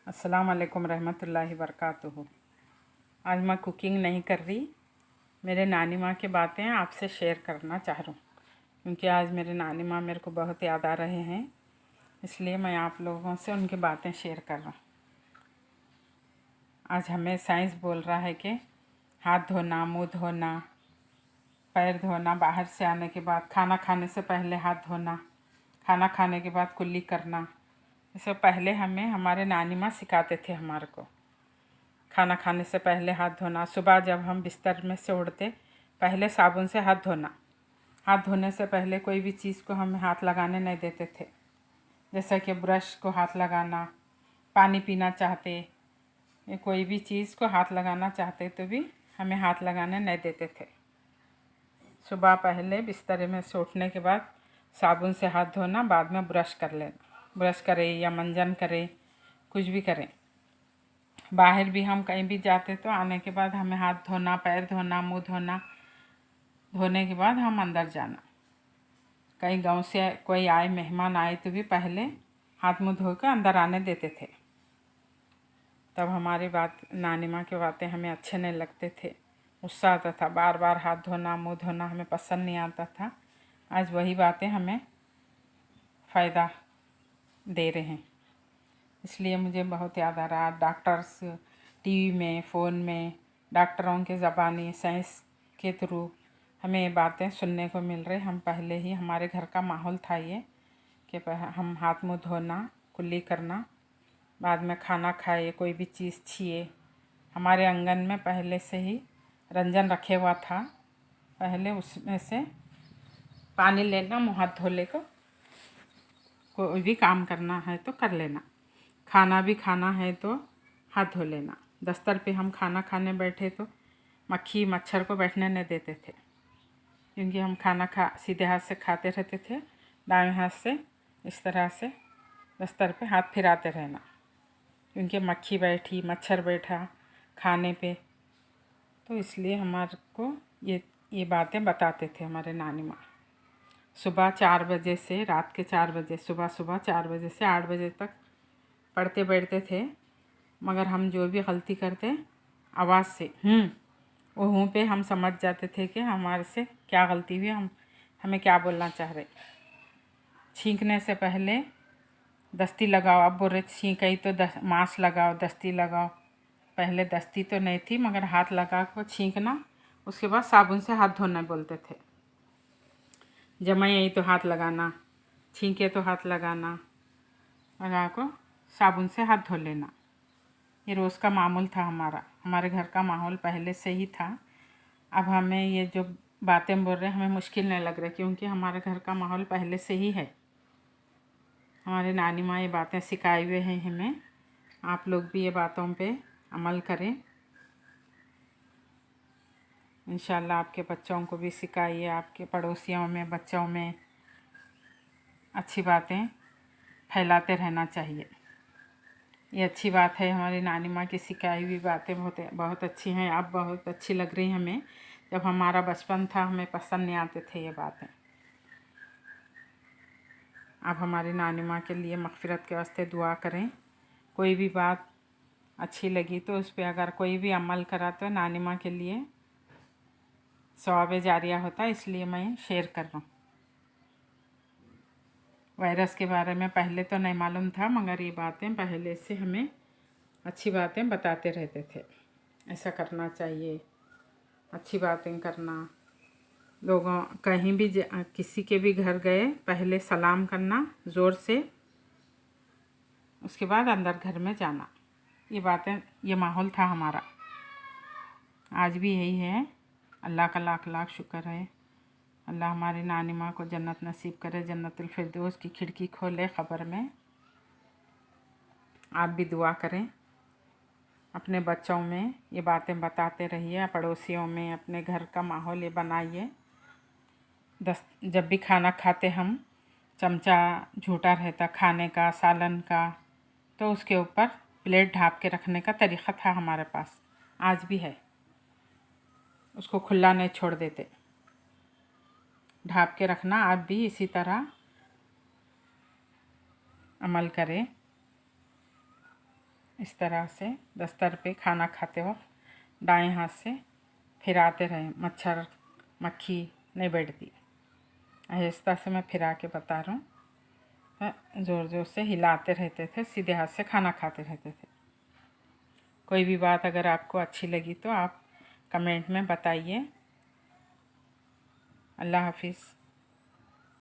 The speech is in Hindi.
अस्सलाम वालेकुम रहमतुल्लाहि वबरकातुहू। आज मैं कुकिंग नहीं कर रही, मेरे नानी माँ की बातें आपसे शेयर करना चाह रहा हूँ क्योंकि आज मेरे नानी माँ मेरे को बहुत याद आ रहे हैं, इसलिए मैं आप लोगों से उनकी बातें शेयर कर रहा हूँ। आज हमें साइंस बोल रहा है कि हाथ धोना, मुँह धोना, पैर धोना, बाहर से आने के बाद, खाना खाने से पहले हाथ धोना, खाना खाने के बाद कुल्ली करना, इससे पहले हमें हमारे नानी माँ सिखाते थे हमारे को। खाना खाने से पहले हाथ धोना, सुबह जब हम बिस्तर में से उठते पहले साबुन से हाथ धोना। हाथ धोने से पहले कोई भी चीज़ को हमें हाथ लगाने नहीं देते थे, जैसे कि ब्रश को हाथ लगाना, पानी पीना चाहते या कोई भी चीज़ को हाथ लगाना चाहते तो भी हमें हाथ लगाने नहीं देते थे। सुबह पहले बिस्तर में से उठने के बाद साबुन से हाथ धोना, बाद में ब्रश कर लेना। ब्रश करें या मंजन करें, कुछ भी करें। बाहर भी हम कहीं भी जाते तो आने के बाद हमें हाथ धोना, पैर धोना, मुंह धोना, धोने के बाद हम अंदर जाना। कहीं गांव से कोई आए, मेहमान आए तो भी पहले हाथ मुंह धो कर अंदर आने देते थे। तब हमारी नानी माँ की बातें हमें अच्छे नहीं लगते थे, गुस्सा आता था। बार बार हाथ धोना, मुंह धोना हमें पसंद नहीं आता था। आज वही बातें हमें फ़ायदा दे रहे हैं, इसलिए मुझे बहुत याद आ रहा। डॉक्टर्स टीवी में, फ़ोन में, डॉक्टरों के ज़बानी साइंस के थ्रू हमें ये बातें सुनने को मिल रही। हम पहले ही हमारे घर का माहौल था ये कि हम हाथ मुंह धोना, कुल्ली करना, बाद में खाना खाए, कोई भी चीज़ छीए। हमारे आंगन में पहले से ही रंजन रखे हुआ था, पहले उसमें से पानी लेना, मुँह हाथ धो ले को कोई भी काम करना है तो कर लेना। खाना भी खाना है तो हाथ धो लेना। दस्तर पे हम खाना खाने बैठे तो मक्खी मच्छर को बैठने नहीं देते थे, क्योंकि हम खाना सीधे हाथ से खाते रहते थे। दाएं हाथ से इस तरह से दस्तर पे हाथ फिराते रहना, क्योंकि मक्खी बैठी, मच्छर बैठा खाने पे, तो इसलिए हमारे को ये बातें बताते थे हमारे नानी माँ। सुबह 4 बजे से रात के 4 बजे, सुबह 4 बजे से 8 बजे तक पढ़ते बैठते थे, मगर हम जो भी गलती करते आवाज़ से वो पे हम समझ जाते थे कि हमारे से क्या गलती हुई, हमें क्या बोलना चाह रहे। छींकने से पहले दस्ती लगाओ, अब बोल रहे छींकई तो मास्क लगाओ, दस्ती लगाओ। पहले दस्ती तो नहीं थी, मगर हाथ लगा कर छींकना, उसके बाद साबुन से हाथ धोना बोलते थे। जमाई तो हाथ लगाना, छींके तो हाथ लगाना, लगा को साबुन से हाथ धो लेना। ये रोज़ का मामूल था हमारे घर का माहौल पहले से ही था। अब हमें ये जो बातें बोल रहे हैं हमें मुश्किल नहीं लग रहा, क्योंकि हमारे घर का माहौल पहले से ही है। हमारे नानी माँ ये बातें सिखाए हुए हैं हमें। आप लोग भी ये बातों पे अमल करें। इंशाल्लाह आपके बच्चों को भी सिखाइए, आपके पड़ोसियों में, बच्चों में अच्छी बातें फैलाते रहना चाहिए। ये अच्छी बात है, हमारी नानी माँ की सिखाई हुई बातें बहुत अच्छी हैं। अब बहुत अच्छी लग रही हमें। जब हमारा बचपन था हमें पसंद नहीं आते थे ये बातें। अब हमारी नानी माँ के लिए मग़फ़िरत के वास्ते दुआ करें। कोई भी बात अच्छी लगी तो उस पर अगर कोई भी अमल करा तो नानी माँ के लिए सवाब जारिया होता है, इसलिए मैं शेयर कर रहा हूँ। वायरस के बारे में पहले तो नहीं मालूम था, मगर ये बातें पहले से हमें अच्छी बातें बताते रहते थे। ऐसा करना चाहिए, अच्छी बातें करना। लोगों कहीं भी किसी के भी घर गए पहले सलाम करना ज़ोर से, उसके बाद अंदर घर में जाना। ये बातें, ये माहौल था हमारा। आज भी यही है। अल्लाह का लाख लाख शुक्र है। अल्लाह हमारी नानी माँ को जन्नत नसीब करे, जन्नतुल फिरदौस की खिड़की खोले ख़बर में। आप भी दुआ करें, अपने बच्चों में ये बातें बताते रहिए, पड़ोसियों में, अपने घर का माहौल ये बनाइए। जब भी खाना खाते हम चमचा झूठा रहता खाने का, सालन का, तो उसके ऊपर प्लेट ढाँप के रखने का तरीक़ा था हमारे पास, आज भी है। उसको खुला नहीं छोड़ देते, ढाँप के रखना। आप भी इसी तरह अमल करें। इस तरह से दस्तर पे खाना खाते वक्त दाएं हाथ से फिराते रहे, मच्छर मक्खी नहीं बैठती। आहिस्ता से मैं फिरा के बता रहा हूँ। ज़ोर ज़ोर से हिलाते रहते थे, सीधे हाथ से खाना खाते रहते थे। कोई भी बात अगर आपको अच्छी लगी तो आप कमेंट में बताइए। अल्लाह हाफिज़।